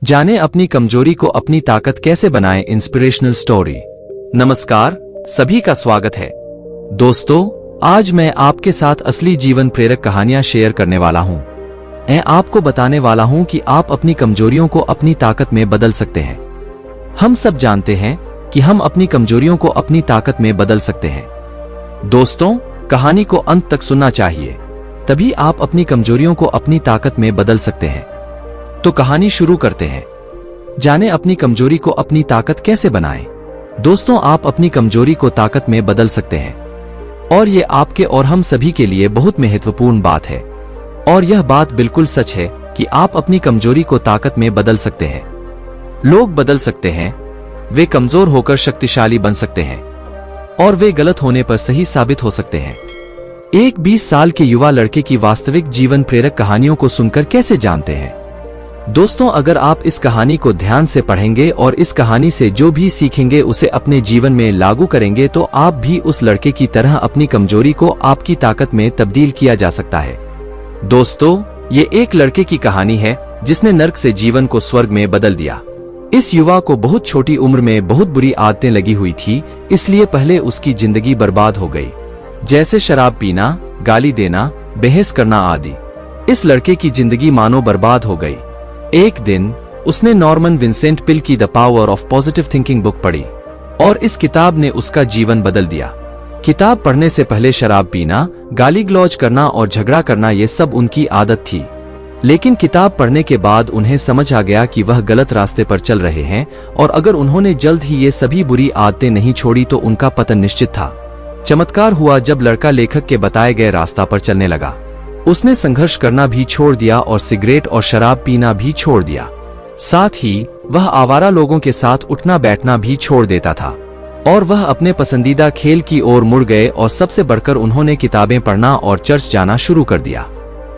जाने अपनी कमजोरी को अपनी ताकत कैसे बनाएं। Inspirational story. नमस्कार, सभी का स्वागत है। दोस्तों, आज मैं आपके साथ असली जीवन प्रेरक कहानियां शेयर करने वाला हूं। मैं आपको बताने वाला हूं कि आप अपनी कमजोरियों को अपनी ताकत में बदल सकते हैं। हम सब जानते हैं कि हम अपनी कमजोरियों को अपनी ताकत में बदल सकते हैं। दोस्तों, कहानी को अंत तक सुनना चाहिए, तभी आप अपनी कमजोरियों को अपनी ताकत में बदल सकते हैं। तो कहानी शुरू करते हैं। जाने अपनी कमजोरी को अपनी ताकत कैसे बनाएं। दोस्तों, आप अपनी कमजोरी को ताकत में बदल सकते हैं, और ये आपके और हम सभी के लिए बहुत महत्वपूर्ण बात है। और यह बात बिल्कुल सच है कि आप अपनी कमजोरी को ताकत में बदल सकते हैं। लोग बदल सकते हैं, वे कमजोर होकर शक्तिशाली बन सकते हैं, और वे गलत होने पर सही साबित हो सकते हैं। एक 20 साल के युवा लड़के की वास्तविक जीवन प्रेरक कहानियों को सुनकर कैसे जानते हैं। दोस्तों, अगर आप इस कहानी को ध्यान से पढ़ेंगे और इस कहानी से जो भी सीखेंगे उसे अपने जीवन में लागू करेंगे तो आप भी उस लड़के की तरह अपनी कमजोरी को आपकी ताकत में तब्दील किया जा सकता है। दोस्तों, ये एक लड़के की कहानी है जिसने नर्क से जीवन को स्वर्ग में बदल दिया। इस युवा को बहुत छोटी उम्र में बहुत बुरी आदतें लगी हुई थी, इसलिए पहले उसकी जिंदगी बर्बाद हो गई, जैसे शराब पीना, गाली देना, बहस करना आदि। इस लड़के की जिंदगी मानो बर्बाद हो गई। एक दिन उसने नॉर्मन विंसेंट पिल की the power of positive thinking book पढ़ी, और इस किताब ने उसका जीवन बदल दिया। किताब पढ़ने से पहले शराब पीना, गाली गलौज करना और झगड़ा करना ये सब उनकी आदत थी, लेकिन किताब पढ़ने के बाद उन्हें समझ आ गया कि वह गलत रास्ते पर चल रहे हैं, और अगर उन्होंने जल्द ही ये सभी बुरी आदतें नहीं छोड़ी तो उनका पतन निश्चित था। चमत्कार हुआ जब लड़का लेखक के बताए गए रास्ता पर चलने लगा। उसने संघर्ष करना भी छोड़ दिया और सिगरेट और शराब पीना भी छोड़ दिया। साथ ही वह आवारा लोगों के साथ उठना बैठना भी छोड़ देता था, और वह अपने पसंदीदा खेल की ओर मुड़ गए, और सबसे बढ़कर उन्होंने किताबें पढ़ना और चर्च जाना शुरू कर दिया।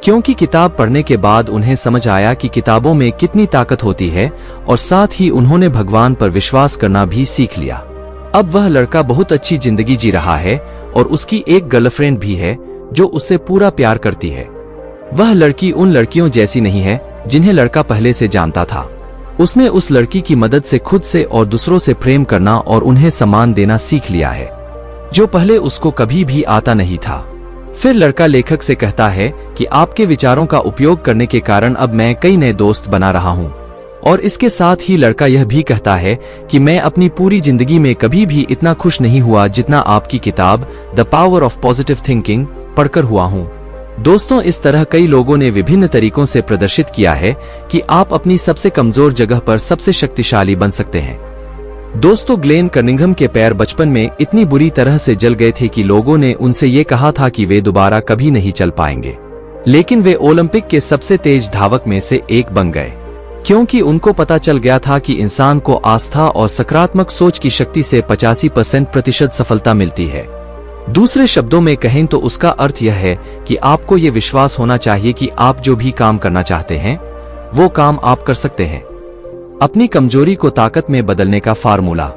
क्योंकि किताब पढ़ने के बाद उन्हें समझ आया कि किताबों में कितनी ताकत होती है, और साथ ही उन्होंने भगवान पर विश्वास करना भी सीख लिया। अब वह लड़का बहुत अच्छी जिंदगी जी रहा है, और उसकी एक गर्लफ्रेंड भी है जो उससे पूरा प्यार करती है। वह लड़की उन लड़कियों जैसी नहीं है जिन्हें लड़का पहले से जानता था। उसने उस लड़की की मदद से खुद से और दूसरों से प्रेम करना और उन्हें सम्मान देना सीख लिया है, जो पहले उसको कभी भी आता नहीं था। फिर लड़का लेखक से कहता है कि आपके विचारों का उपयोग करने के कारण अब मैं कई नए दोस्त बना रहा हूँ। और इसके साथ ही लड़का यह भी कहता है कि मैं अपनी पूरी जिंदगी में कभी भी इतना खुश नहीं हुआ जितना आपकी किताब the power of positive thinking पढ़कर हुआ हूँ। दोस्तों, इस तरह कई लोगों ने विभिन्न तरीकों से प्रदर्शित किया है कि आप अपनी सबसे कमजोर जगह पर सबसे शक्तिशाली बन सकते हैं। दोस्तों, ग्लेन कर्निंघम के पैर बचपन में इतनी बुरी तरह से जल गए थे कि लोगों ने उनसे ये कहा था कि वे दोबारा कभी नहीं चल पाएंगे, लेकिन वे ओलंपिक के सबसे तेज धावक में से एक बन गए, क्योंकि उनको पता चल गया था कि इंसान को आस्था और सकारात्मक सोच की शक्ति से 85% सफलता मिलती है। दूसरे शब्दों में कहें तो उसका अर्थ यह है कि आपको ये विश्वास होना चाहिए कि आप जो भी काम करना चाहते हैं वो काम आप कर सकते हैं। अपनी कमजोरी को ताकत में बदलने का फार्मूला।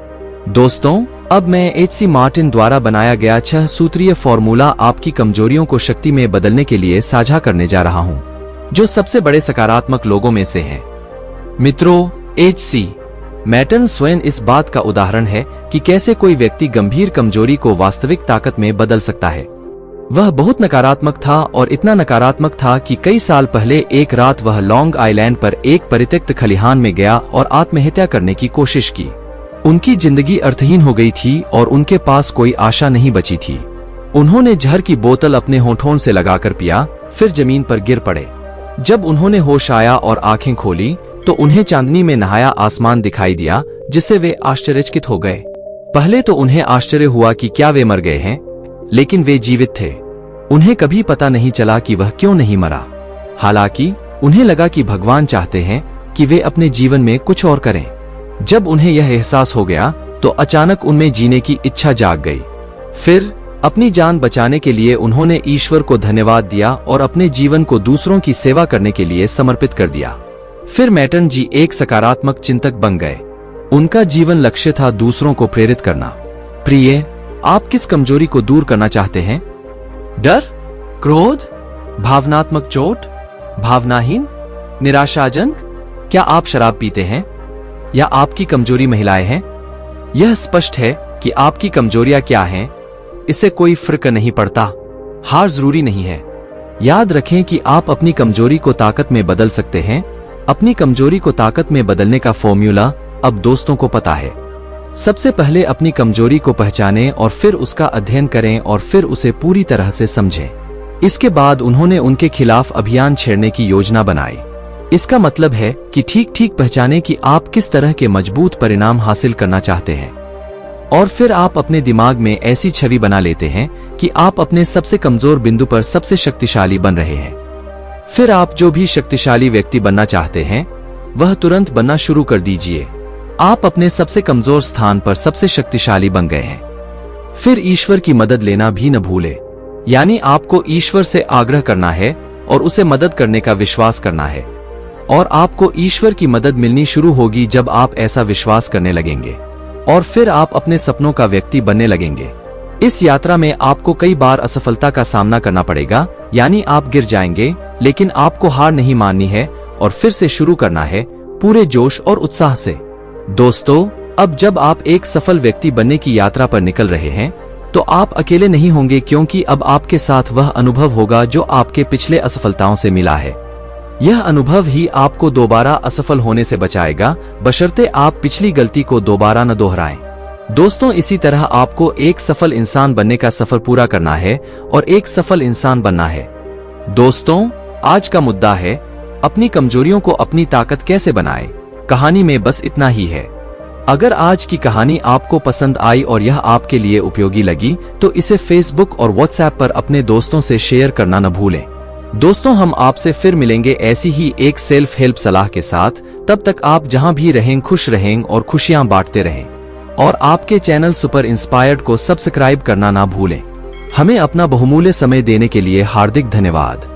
दोस्तों, अब मैं एच.सी. मार्टिन द्वारा बनाया गया 6 सूत्रीय फार्मूला आपकी कमजोरियों को शक्ति में बदलने के लिए साझा करने जा रहा हूं, जो सबसे बड़े सकारात्मक लोगों में से हैं। मित्रों, एच.सी. मार्टिन स्वयं इस बात का उदाहरण है कि कैसे कोई व्यक्ति गंभीर कमजोरी को वास्तविक ताकत में बदल सकता है। वह बहुत नकारात्मक था, और इतना नकारात्मक था कि कई साल पहले एक रात वह लॉन्ग आइलैंड पर एक परित्यक्त खलिहान में गया और आत्महत्या करने की कोशिश की। उनकी जिंदगी अर्थहीन हो गई थी और उनके पास कोई आशा नहीं बची थी। उन्होंने जहर की बोतल अपने होठों से लगाकर पिया, फिर जमीन पर गिर पड़े। जब उन्होंने होश आया और आंखें खोली तो उन्हें चांदनी में नहाया आसमान दिखाई दिया, जिससे वे आश्चर्यचकित हो गए। पहले तो उन्हें आश्चर्य हुआ कि क्या वे मर गए हैं, लेकिन वे जीवित थे। उन्हें कभी पता नहीं चला कि वह क्यों नहीं मरा। हालांकि उन्हें लगा कि भगवान चाहते हैं कि वे अपने जीवन में कुछ और करें। जब उन्हें यह एहसास हो गया तो अचानक उनमें जीने की इच्छा जाग गई। फिर अपनी जान बचाने के लिए उन्होंने ईश्वर को धन्यवाद दिया और अपने जीवन को दूसरों की सेवा करने के लिए समर्पित कर दिया। फिर मैटन जी एक सकारात्मक चिंतक बन गए। उनका जीवन लक्ष्य था दूसरों को प्रेरित करना। प्रिय, आप किस कमजोरी को दूर करना चाहते हैं? डर, क्रोध, भावनात्मक चोट, भावनाहीन, निराशाजनक, क्या आप शराब पीते हैं या आपकी कमजोरी महिलाएं हैं? यह स्पष्ट है कि आपकी कमजोरियां क्या हैं, इससे कोई फर्क नहीं पड़ता। हार जरूरी नहीं है। याद रखें कि आप अपनी कमजोरी को ताकत में बदल सकते हैं। अपनी कमजोरी को ताकत में बदलने का फॉर्मूला अब दोस्तों को पता है। सबसे पहले अपनी कमजोरी को पहचानें और फिर उसका अध्ययन करें और फिर उसे पूरी तरह से समझें। इसके बाद उन्होंने उनके खिलाफ अभियान छेड़ने की योजना बनाई। इसका मतलब है कि ठीक पहचानें कि आप किस तरह के मजबूत परिणाम हासिल करना चाहते हैं और फिर आप अपने दिमाग में ऐसी छवि बना लेते हैं कि आप अपने सबसे कमजोर बिंदु पर सबसे शक्तिशाली बन रहे हैं। फिर आप जो भी शक्तिशाली व्यक्ति बनना चाहते हैं वह तुरंत बनना शुरू कर दीजिए। आप अपने सबसे कमजोर स्थान पर सबसे शक्तिशाली बन गए हैं। फिर ईश्वर की मदद लेना भी न भूलें, यानी आपको ईश्वर से आग्रह करना है और उसे मदद करने का विश्वास करना है और आपको ईश्वर की मदद मिलनी शुरू होगी जब आप ऐसा विश्वास करने लगेंगे और फिर आप अपने सपनों का व्यक्ति बनने लगेंगे। इस यात्रा में आपको कई बार असफलता का सामना करना पड़ेगा, यानी आप गिर जाएंगे, लेकिन आपको हार नहीं माननी है और फिर से शुरू करना है पूरे जोश और उत्साह से। दोस्तों, अब जब आप एक सफल व्यक्ति बनने की यात्रा पर निकल रहे हैं तो आप अकेले नहीं होंगे, क्योंकि अब आपके साथ वह अनुभव होगा जो आपके पिछले असफलताओं से मिला है। यह अनुभव ही आपको दोबारा असफल होने से बचाएगा, बशर्ते आप पिछली गलती को दोबारा न दोहराएं। दोस्तों, इसी तरह आपको एक सफल इंसान बनने का सफर पूरा करना है और एक सफल इंसान बनना है। दोस्तों, आज का मुद्दा है अपनी कमजोरियों को अपनी ताकत कैसे बनाएं। कहानी में बस इतना ही है। अगर आज की कहानी आपको पसंद आई और यह आपके लिए उपयोगी लगी तो इसे फेसबुक और व्हाट्सएप पर अपने दोस्तों से शेयर करना न भूलें। दोस्तों, हम आपसे फिर मिलेंगे ऐसी ही एक सेल्फ हेल्प सलाह के साथ। तब तक आप जहां भी रहें खुश रहें और खुशियां बांटते रहें और आपके चैनल सुपर इंस्पायर्ड को सब्सक्राइब करना ना भूलें। हमें अपना बहुमूल्य समय देने के लिए हार्दिक धन्यवाद।